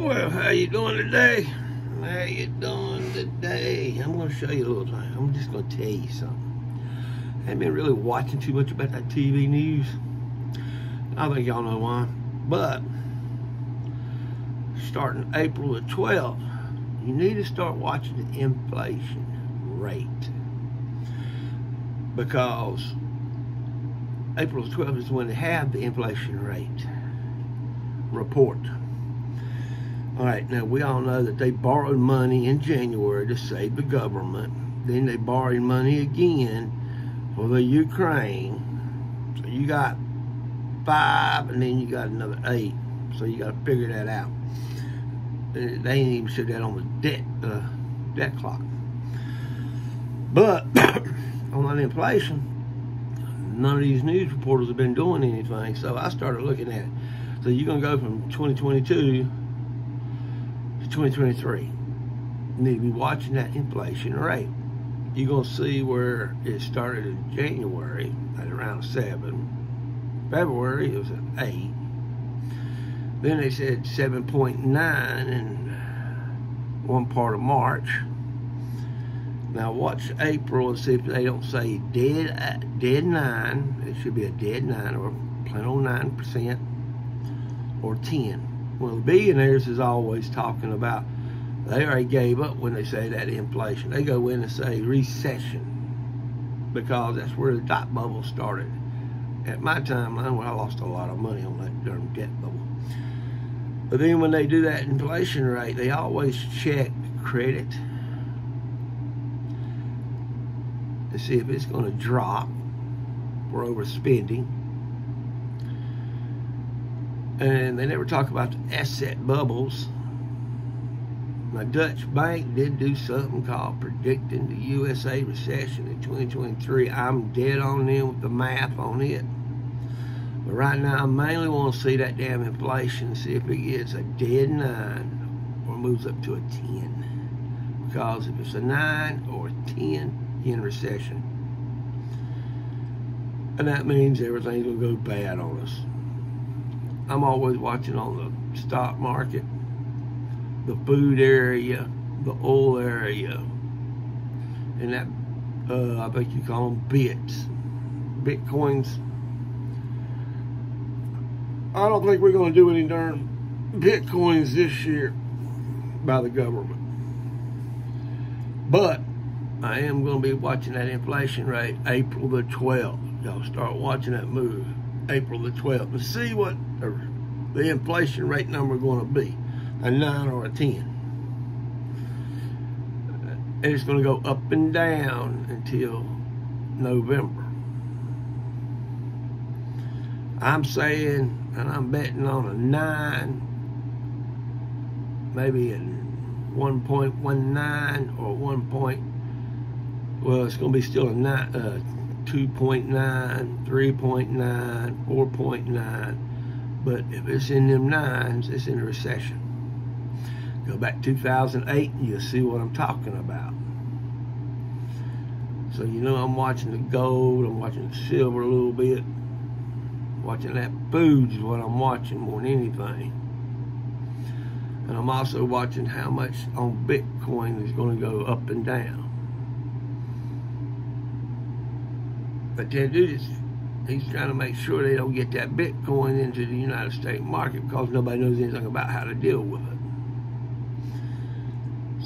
Well, how you doing today? How you doing today? I'm going to show you a little thing. I'm just going to tell you something. I haven't been really watching too much about that TV news. I think y'all know why. But starting April the 12th, you need to start watching the inflation rate, because April the 12th is when they have the inflation rate report. All right, now we all know that they borrowed money in January to save the government. Then they borrowed money again for the Ukraine. So you got 5, and then you got another 8. So you got to figure that out. They ain't even said that on the debt clock. But on that inflation, none of these news reporters have been doing anything. So I started looking at it. So you're gonna go from 2022 to 2023. You need to be watching that inflation rate. You're gonna see where it started in January at around 7. February it was at 8. Then they said 7.9 in one part of March. Now watch April and see if they don't say dead 9. It should be a dead 9 or plain old 9% or 10. Well, the billionaires is always talking about they already gave up when they say that inflation. They go in and say recession, because that's where the dot bubble started. At my timeline, well, I lost a lot of money on that darn debt bubble. But then when they do that inflation rate, they always check credit to see if it's going to drop for overspending. And they never talk about the asset bubbles. My Dutch bank did do something called predicting the USA recession in 2023. I'm dead on them with the math on it. But right now, I mainly want to see that damn inflation, see if it gets a dead 9 or moves up to a 10. Because if it's a 9 or a 10, you're in recession. And that means everything's going to go bad on us. I'm always watching on the stock market, the food area, the oil area, and that, I think you call them bits, Bitcoins. I don't think we're going to do any darn Bitcoins this year by the government. But I am going to be watching that inflation rate April the 12th. Y'all start watching that move April the 12th and see what the inflation rate number is going to be, a 9 or a 10. And it's going to go up and down until November. I'm saying, and I'm betting on a 9, maybe a 1.19 or 1. Well, it's going to be still a 9, 2.9, 3.9, 4.9. But if it's in them 9s, it's in a recession. Go back to 2008 and you'll see what I'm talking about. So you know I'm watching the gold, I'm watching the silver a little bit. Watching that food is what I'm watching more than anything. And I'm also watching how much on Bitcoin is going to go up and down. But that dude, he's trying to make sure they don't get that Bitcoin into the United States market, because nobody knows anything about how to deal with it.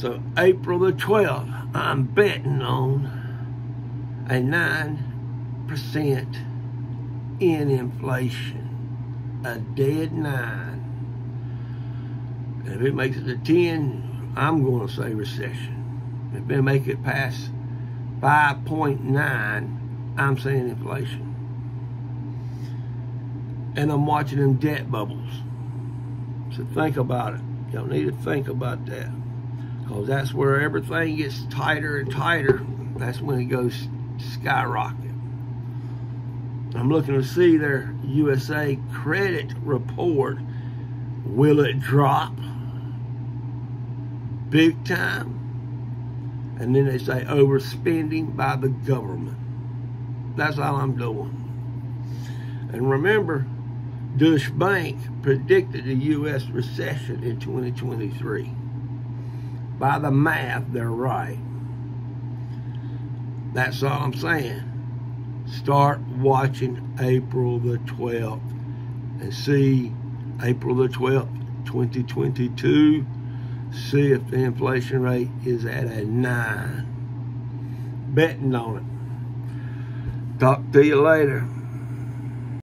So April the 12th, I'm betting on a 9% in inflation, a dead 9. And if it makes it to 10, I'm going to say recession. If they make it past 5.9, I'm saying inflation. And I'm watching them debt bubbles. So think about it. Y'all need to think about that, because that's where everything gets tighter and tighter. That's when it goes skyrocket. I'm looking to see their USA credit report. Will it drop big time? And then they say overspending by the government. That's all I'm doing. And remember, Deutsche Bank predicted a U.S. recession in 2023. By the math, they're right. That's all I'm saying. Start watching April the 12th and see April the 12th, 2022. See if the inflation rate is at a 9. Betting on it. Talk to you later.